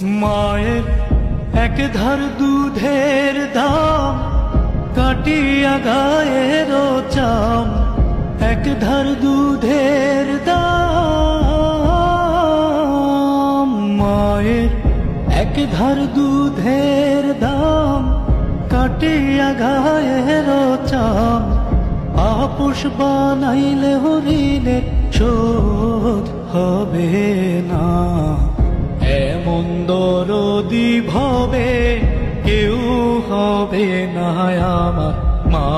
মায়ের এক ধার দুধের দাম কাটিয়া গায়ের চাম, এক ধার দুধের দাম। মায়ের এক ধার দুধের দাম কাটিয়া গায়ের চাম, আপোষ বানাইলে হরিণের শোধ হবে না। এমন দরদি ভবে কেউ হবে না আমার মা,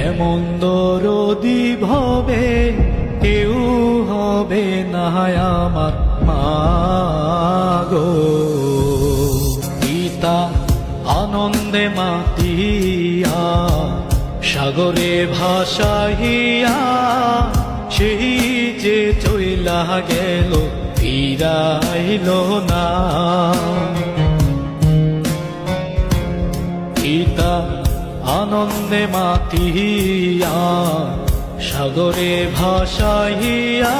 এমন দরদি ভবে কেউ হবে না আমার মা গো। পিতা আনন্দে মাতিয়া সাগরে ভাসাইয়া, সেই যে চইলা গেল ফিরাইল না। পিতা আনন্দে মাতিয়া সাগরে ভাসাইয়া,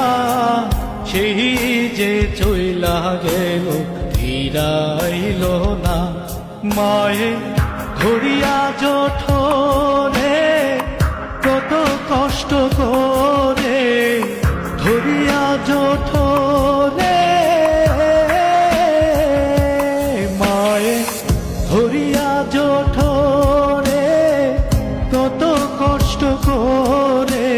সেই যে চইলা গেল ফিরাইল না। মায়ে ধরিয়া জঠরে কত কষ্ট করে, ধরিয়া জঠরে মায়ে ধরিয়া জঠরে কত কষ্ট করে,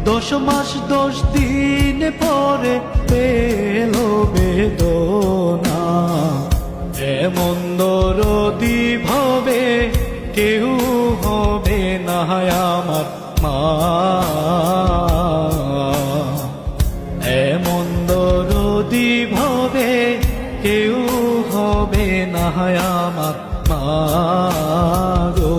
10 মাস 10 দিন পরে পেল বেদনা। এমন দরদি ভবে কেউ হবে না আমার মা, এমন দরদি ভবে কেউ হবে না আমার মা গো।